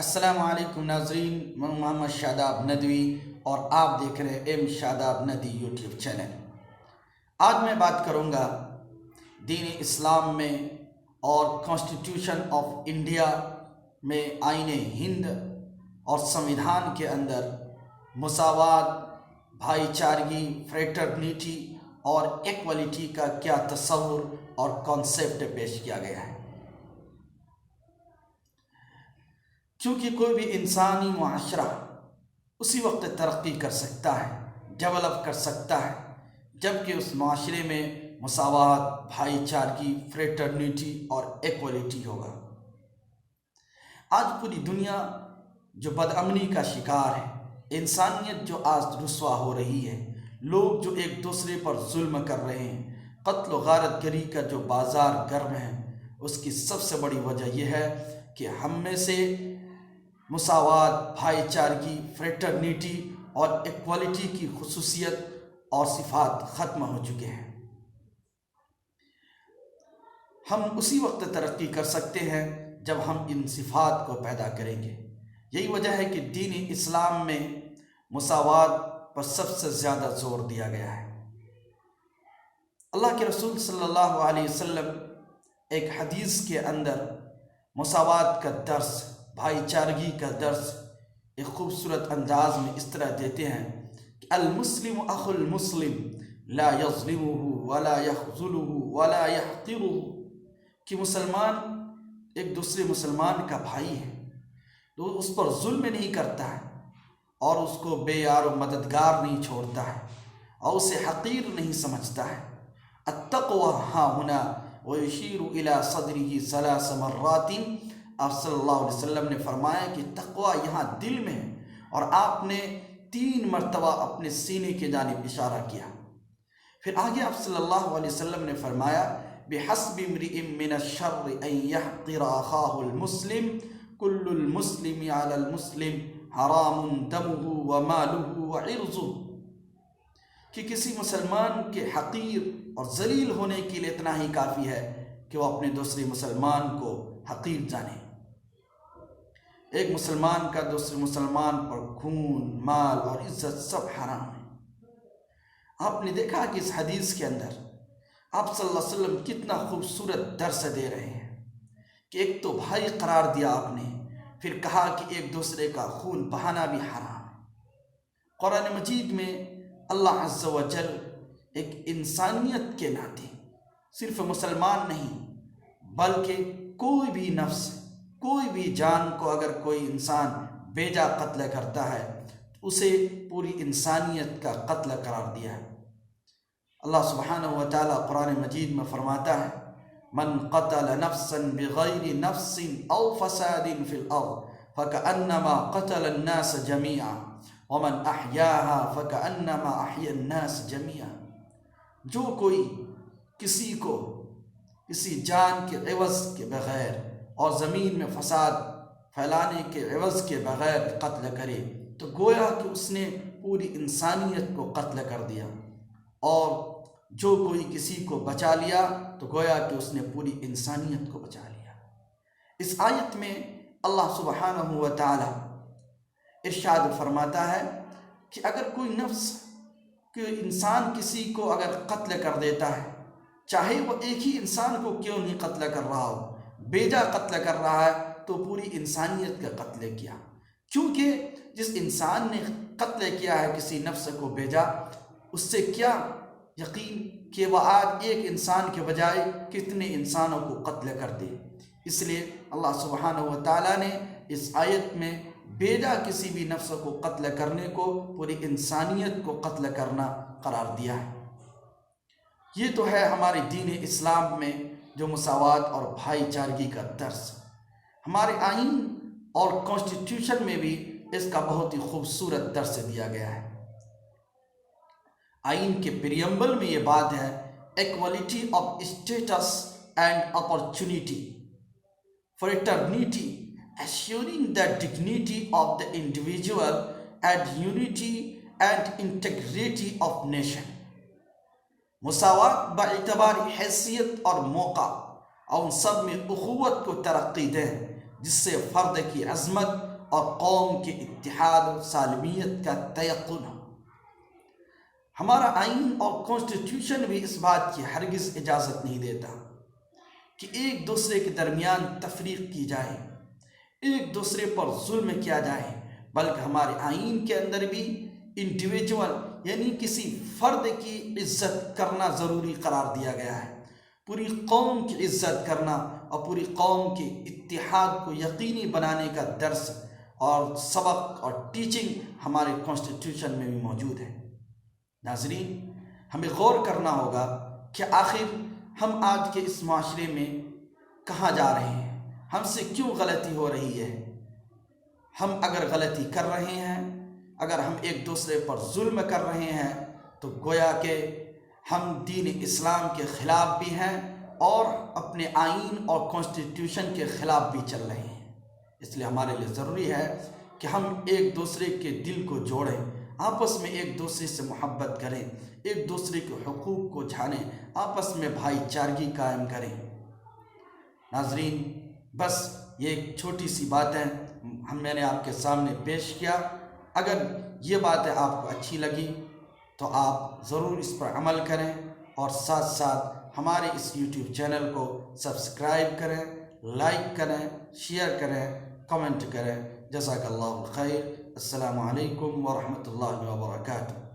السلام علیکم ناظرین، میں محمد شاداب ندوی اور آپ دیکھ رہے ہیں ایم شاداب ندوی یوٹیوب چینل۔ آج میں بات کروں گا دین اسلام میں اور کانسٹیٹیوشن آف انڈیا میں، آئین ہند اور سمویدھان کے اندر مساوات، بھائی چارگی، فریٹرنیٹی اور ایکوالٹی کا کیا تصور اور کانسیپٹ پیش کیا گیا ہے۔ چونکہ کوئی بھی انسانی معاشرہ اسی وقت ترقی کر سکتا ہے، ڈیولپ کر سکتا ہے، جبکہ اس معاشرے میں مساوات، بھائی چارگی، فریٹرنیٹی اور ایکوالٹی ہوگا۔ آج پوری دنیا جو بدامنی کا شکار ہے، انسانیت جو آج رسوا ہو رہی ہے، لوگ جو ایک دوسرے پر ظلم کر رہے ہیں، قتل و غارت گری کا جو بازار گرم ہے، اس کی سب سے بڑی وجہ یہ ہے کہ ہم میں سے مساوات، بھائی چارگی، فریٹرنیٹی اور ایکوالٹی کی خصوصیت اور صفات ختم ہو چکے ہیں۔ ہم اسی وقت ترقی کر سکتے ہیں جب ہم ان صفات کو پیدا کریں گے۔ یہی وجہ ہے کہ دین اسلام میں مساوات پر سب سے زیادہ زور دیا گیا ہے۔ اللہ کے رسول صلی اللہ علیہ وسلم ایک حدیث کے اندر مساوات کا درس، بھائی چارگی کا درس ایک خوبصورت انداز میں اس طرح دیتے ہیں کہ المسلم اخو المسلم لا یظلمہ ولا یخذلہ ولا یحقرہ، کہ مسلمان ایک دوسرے مسلمان کا بھائی ہے تو اس پر ظلم نہیں کرتا ہے اور اس کو بے یار و مددگار نہیں چھوڑتا ہے اور اسے حقیر نہیں سمجھتا ہے۔ التقوی ہاں ہنا ویشیر الی صدرہ ثلاث مرات، آپ صلی اللہ علیہ وسلم نے فرمایا کہ تقوی یہاں دل میں ہے، اور آپ نے 3 مرتبہ اپنے سینے کے جانب اشارہ کیا۔ پھر آگے آپ صلی اللہ علیہ وسلم نے فرمایا بحسب امرئ من الشر ان يحقر اخاه المسلم كل المسلم على المسلم حرام دمه وماله وعرضه، کہ کسی مسلمان کے حقیر اور ذلیل ہونے کے لیے اتنا ہی کافی ہے کہ وہ اپنے دوسرے مسلمان کو حقیر جانے۔ ایک مسلمان کا دوسرے مسلمان پر خون، مال اور عزت سب حرام ہے۔ آپ نے دیکھا کہ اس حدیث کے اندر آپ صلی اللہ علیہ وسلم کتنا خوبصورت درس دے رہے ہیں کہ ایک تو بھائی قرار دیا آپ نے، پھر کہا کہ ایک دوسرے کا خون بہانا بھی حرام ہے۔ قرآن مجید میں اللہ عز و جل ایک انسانیت کے ناطے صرف مسلمان نہیں بلکہ کوئی بھی نفس، کوئی بھی جان کو اگر کوئی انسان بیجا قتل کرتا ہے تو اسے پوری انسانیت کا قتل قرار دیا ہے۔ اللہ سبحانہ و تعالیٰ قرآن مجید میں فرماتا ہے من قتل نفسا بغیر نفس او فساد فی الارض فکأنما قتل الناس جميعا ومن احیاها فکأنما احیا الناس جميعا، جو کوئی کسی کو کسی جان کے عوض کے بغیر اور زمین میں فساد پھیلانے کے عوض کے بغیر قتل کرے تو گویا کہ اس نے پوری انسانیت کو قتل کر دیا، اور جو کوئی کسی کو بچا لیا تو گویا کہ اس نے پوری انسانیت کو بچا لیا۔ اس آیت میں اللہ سبحانہ و تعالی ارشاد فرماتا ہے کہ اگر کوئی نفس، کوئی انسان کسی کو اگر قتل کر دیتا ہے، چاہے وہ ایک ہی انسان کو کیوں نہیں قتل کر رہا ہو، بیجا قتل کر رہا ہے تو پوری انسانیت کا قتل کیا، کیونکہ جس انسان نے قتل کیا ہے کسی نفس کو بیجا، اس سے کیا یقین کہ وہ آج ایک انسان کے بجائے کتنے انسانوں کو قتل کر دے۔ اس لیے اللہ سبحانہ و تعالیٰ نے اس آیت میں بیجا کسی بھی نفس کو قتل کرنے کو پوری انسانیت کو قتل کرنا قرار دیا ہے۔ یہ تو ہے ہمارے دین اسلام میں جو مساوات اور بھائی چارگی کا درس۔ ہمارے آئین اور کانسٹیٹیوشن میں بھی اس کا بہت ہی خوبصورت درس دیا گیا ہے۔ آئین کے پریمبل میں یہ بات ہے equality of states and opportunity, fraternity assuring the dignity of the individual and unity and integrity of nation۔ مساوات باعتبار حیثیت اور موقع اور ان سب میں اخوت کو ترقی دیں، جس سے فرد کی عظمت اور قوم کے اتحاد و سالمیت کا تیقن ہو۔ ہمارا آئین اور کانسٹیٹیوشن بھی اس بات کی ہرگز اجازت نہیں دیتا کہ ایک دوسرے کے درمیان تفریق کی جائے، ایک دوسرے پر ظلم کیا جائے، بلکہ ہمارے آئین کے اندر بھی انڈیویجول یعنی کسی فرد کی عزت کرنا ضروری قرار دیا گیا ہے۔ پوری قوم کی عزت کرنا اور پوری قوم کے اتحاد کو یقینی بنانے کا درس اور سبق اور ٹیچنگ ہمارے کانسٹیٹیوشن میں بھی موجود ہے۔ ناظرین، ہمیں غور کرنا ہوگا کہ آخر ہم آج کے اس معاشرے میں کہاں جا رہے ہیں، ہم سے کیوں غلطی ہو رہی ہے۔ ہم اگر غلطی کر رہے ہیں، اگر ہم ایک دوسرے پر ظلم کر رہے ہیں، تو گویا کہ ہم دین اسلام کے خلاف بھی ہیں اور اپنے آئین اور کانسٹیٹیوشن کے خلاف بھی چل رہے ہیں۔ اس لیے ہمارے لیے ضروری ہے کہ ہم ایک دوسرے کے دل کو جوڑیں، آپس میں ایک دوسرے سے محبت کریں، ایک دوسرے کے حقوق کو جانیں، آپس میں بھائی چارگی قائم کریں۔ ناظرین، بس یہ ایک چھوٹی سی باتیں میں نے آپ کے سامنے پیش کیا۔ اگر یہ باتیں آپ کو اچھی لگی تو آپ ضرور اس پر عمل کریں اور ساتھ ساتھ ہمارے اس یوٹیوب چینل کو سبسکرائب کریں، لائک کریں، شیئر کریں، کمنٹ کریں۔ جزاک اللہ خیر۔ السلام علیکم ورحمۃ اللہ وبرکاتہ۔